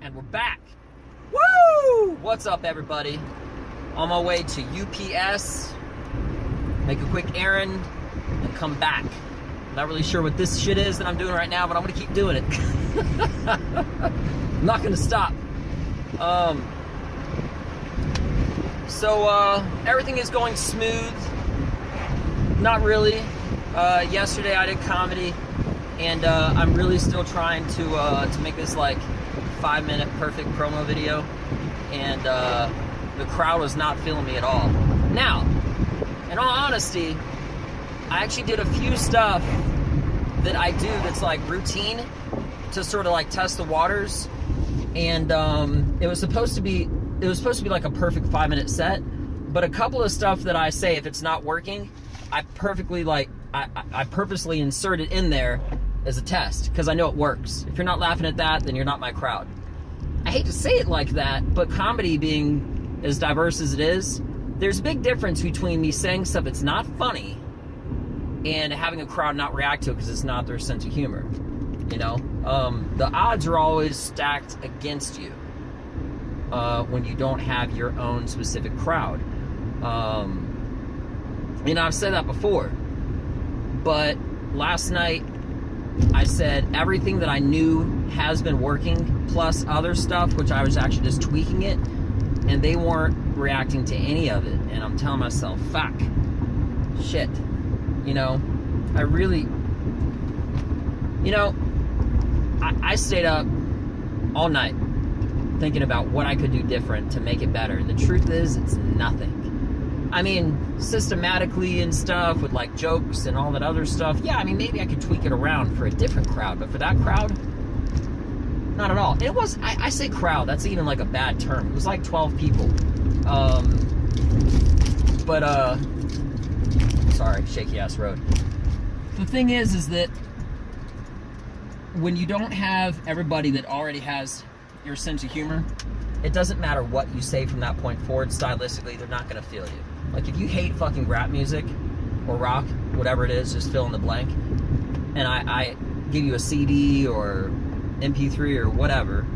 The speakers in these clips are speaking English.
And we're back. Woo! What's up, everybody? On my way to UPS, make a quick errand, and come back. Not really sure what this shit is that I'm doing right now, but I'm gonna keep doing it. I'm not gonna stop. So everything is going smooth. Not really. Yesterday I did comedy, and I'm really still trying to make this like 5-minute perfect promo video, and the crowd was not feeling me at all. Now, in all honesty, I actually did a few stuff that I do that's like routine to sort of like test the waters, and it was supposed to be like a perfect 5-minute set, but a couple of stuff that I say, if it's not working, I purposely insert it in there as a test, because I know it works. If you're not laughing at that, then you're not my crowd. I hate to say it like that, but comedy being as diverse as it is, there's a big difference between me saying stuff that's not funny and having a crowd not react to it because it's not their sense of humor. You know, the odds are always stacked against you when you don't have your own specific crowd. You know, I've said that before, but last night I said everything that I knew has been working, plus other stuff, which I was actually just tweaking it, and they weren't reacting to any of it. And I'm telling myself, fuck, shit. You know, I really, you know, I stayed up all night thinking about what I could do different to make it better. And the truth is, it's nothing. I mean, systematically and stuff with like jokes and all that other stuff, yeah, I mean, maybe I could tweak it around for a different crowd, but for that crowd, not at all. It was, I say crowd, that's even like a bad term. It was like 12 people. Sorry, shaky ass road. The thing is that when you don't have everybody that already has your sense of humor, it doesn't matter what you say from that point forward, stylistically, they're not gonna feel you. Like, if you hate fucking rap music or rock, whatever it is, just fill in the blank, and I give you a CD or MP3 or whatever,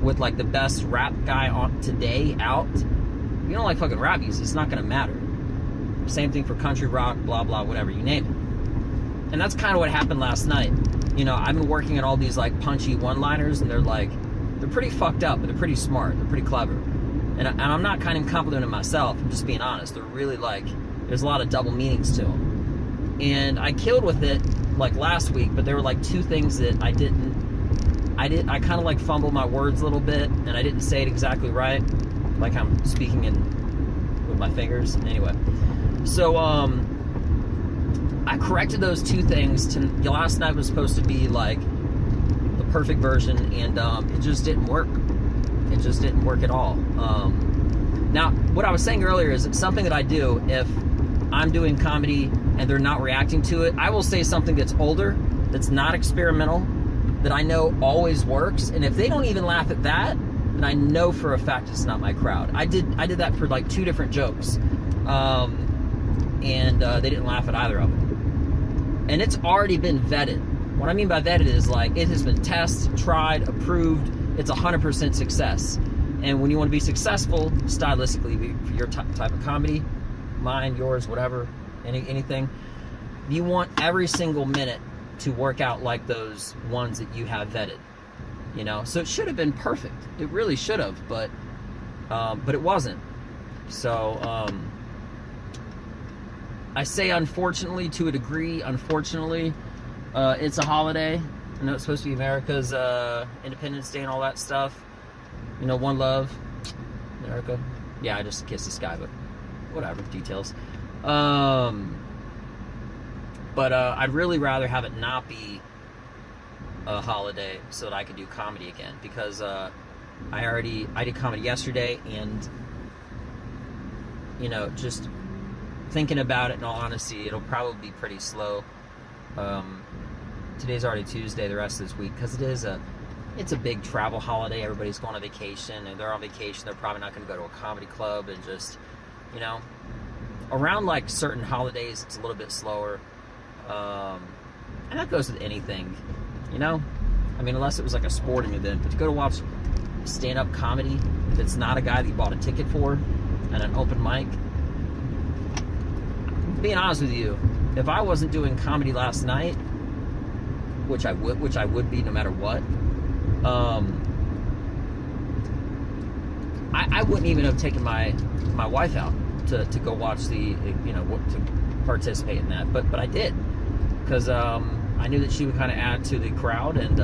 with like the best rap guy on today out, you don't like fucking rap music, it's not gonna matter. Same thing for country rock, blah blah, whatever, you name it. And that's kind of what happened last night. You know, I've been working on all these like punchy one-liners, and they're pretty fucked up, but they're pretty smart, they're pretty clever. And I'm not kind of complimenting myself, I'm just being honest. They're really like, there's a lot of double meanings to them. And I killed with it like last week, but there were like two things that I kind of like fumbled my words a little bit, and I didn't say it exactly right, like I'm speaking with my fingers. Anyway, so I corrected those two things. Last night was supposed to be like the perfect version, and it just didn't work. It just didn't work at all. Now, what I was saying earlier is something that I do if I'm doing comedy and they're not reacting to it. I will say something that's older, that's not experimental, that I know always works, and if they don't even laugh at that, then I know for a fact it's not my crowd. I did that for like 2 different jokes, and they didn't laugh at either of them. And it's already been vetted. What I mean by vetted is like it has been tested, tried, approved. It's 100% success. And when you want to be successful stylistically for your type of comedy, mine, yours, whatever, anything, you want every single minute to work out like those ones that you have vetted. You know, so it should have been perfect. It really should have, but it wasn't. So I say unfortunately to a degree. Unfortunately, it's a holiday. I know it's supposed to be America's Independence Day and all that stuff. You know, one love, America. Yeah, I just kissed the sky, but whatever, details. But I'd really rather have it not be a holiday so that I could do comedy again, because I did comedy yesterday, and you know, just thinking about it in all honesty, it'll probably be pretty slow. Today's already Tuesday, the rest of this week, because it's a big travel holiday. Everybody's going on vacation, and they're on vacation. They're probably not going to go to a comedy club, and just, you know, around like certain holidays, it's a little bit slower. And that goes with anything, you know? I mean, unless it was like a sporting event. But to go to watch stand-up comedy that's not a guy that you bought a ticket for at an open mic, being honest with you, if I wasn't doing comedy last night, which I would be no matter what, I wouldn't even have taken my wife out to go watch to participate in that, but I did, because I knew that she would kind of add to the crowd, and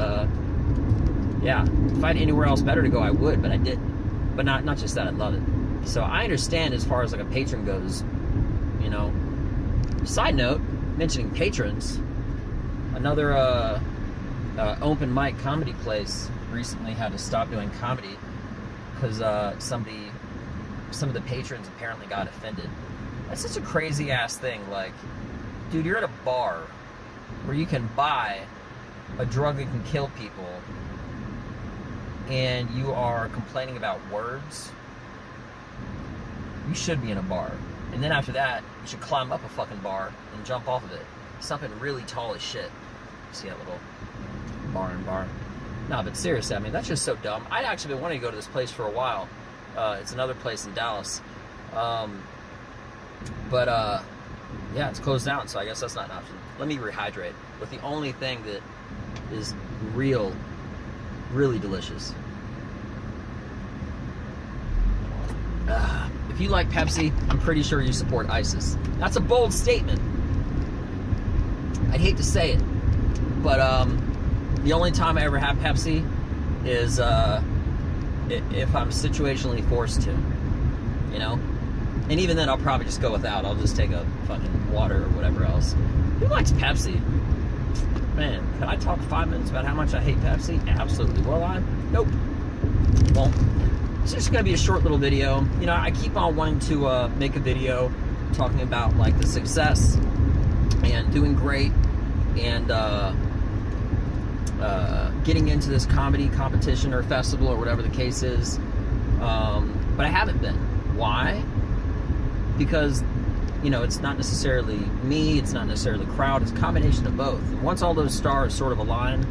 yeah, if I had anywhere else better to go, I would, but I didn't. But not just that, I love it. So I understand as far as like a patron goes, you know. Side note, mentioning patrons, another open mic comedy place recently had to stop doing comedy because some of the patrons apparently got offended. That's such a crazy ass thing. Like, dude, you're at a bar where you can buy a drug that can kill people, and you are complaining about words. You should be in a bar. And then after that, you should climb up a fucking bar and jump off of it. Something really tall as shit. See that little bar? No, but seriously, I mean, that's just so dumb. I'd actually been wanting to go to this place for a while. It's another place in Dallas. But yeah, it's closed down, so I guess that's not an option. Let me rehydrate with the only thing that is really delicious. If you like Pepsi, I'm pretty sure you support ISIS. That's a bold statement. I'd hate to say it, but the only time I ever have Pepsi is if I'm situationally forced to, you know? And even then, I'll probably just go without. I'll just take a fucking water or whatever else. Who likes Pepsi? Man, can I talk 5 minutes about how much I hate Pepsi? Absolutely. Will I? Nope. Won't. It's just going to be a short little video. You know, I keep on wanting to make a video talking about, like, the success and doing great and getting into this comedy competition or festival or whatever the case is. But I haven't been. Why? Because, you know, it's not necessarily me, it's not necessarily the crowd, it's a combination of both. And once all those stars sort of align,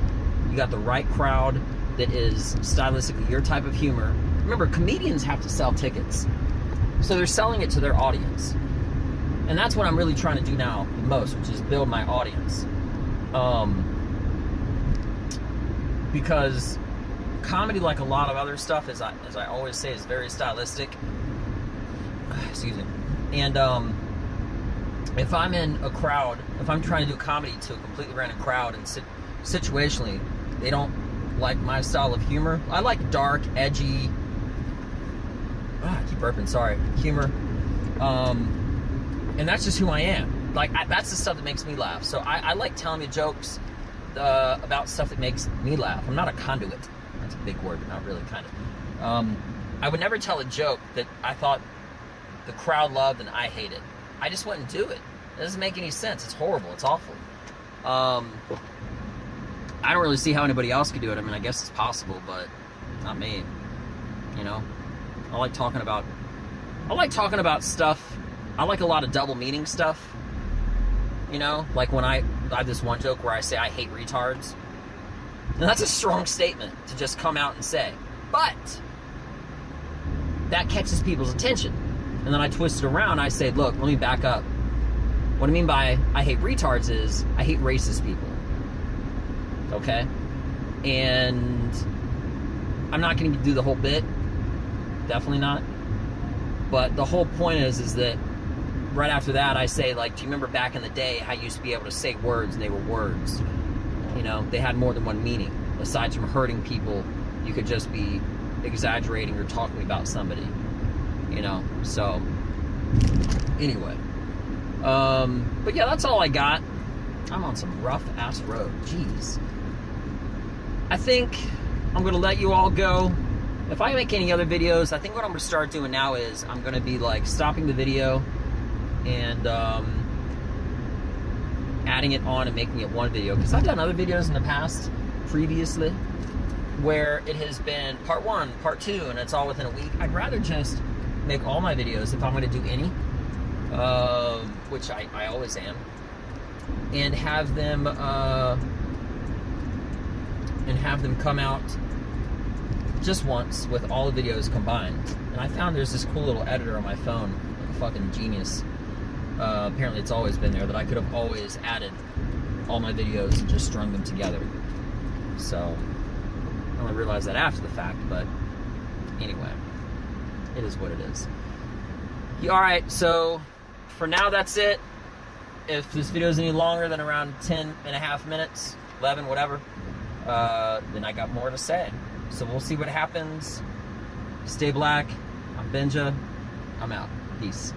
you got the right crowd that is stylistically your type of humor. Remember, comedians have to sell tickets, so they're selling it to their audience. And that's what I'm really trying to do now the most, which is build my audience. Because comedy, like a lot of other stuff, as I always say, is very stylistic. Excuse me. And if I'm in a crowd, if I'm trying to do comedy to a completely random crowd, and situationally they don't like my style of humor, I like dark, edgy, I keep burping, sorry, humor, and that's just who I am. Like, that's the stuff that makes me laugh. So I like telling you jokes about stuff that makes me laugh. I'm not a conduit. That's a big word, but not really, kind of. I would never tell a joke that I thought the crowd loved and I hated. I just wouldn't do it. It doesn't make any sense. It's horrible. It's awful. I don't really see how anybody else could do it. I mean, I guess it's possible, but not me. You know? I like talking about stuff. I like a lot of double meaning stuff. You know? Like when I have this one joke where I say I hate retards. And that's a strong statement to just come out and say. But that catches people's attention. And then I twist it around. I say, look, let me back up. What I mean by I hate retards is I hate racist people. Okay? And I'm not going to do the whole bit. Definitely not. But the whole point is that right after that, I say, like, do you remember back in the day how you used to be able to say words and they were words? You know, they had more than one meaning. Aside from hurting people, you could just be exaggerating or talking about somebody. You know, so anyway. But yeah, that's all I got. I'm on some rough ass road. Jeez. I think I'm gonna let you all go. If I make any other videos, I think what I'm gonna start doing now is I'm gonna be like stopping the video and adding it on and making it one video, because I've done other videos in the past previously where it has been part 1, part 2, and it's all within a week. I'd rather just make all my videos, if I'm going to do any, which I always am, and have them and have them come out just once with all the videos combined. And I found there's this cool little editor on my phone, like a fucking genius. Apparently it's always been there, that I could have always added all my videos and just strung them together. So I only realized that after the fact, but anyway, it is what it is. Alright, so for now that's it. If this video is any longer than around 10 and a half minutes, 11, whatever, then I got more to say. So we'll see what happens. Stay black. I'm Benja. I'm out. Peace.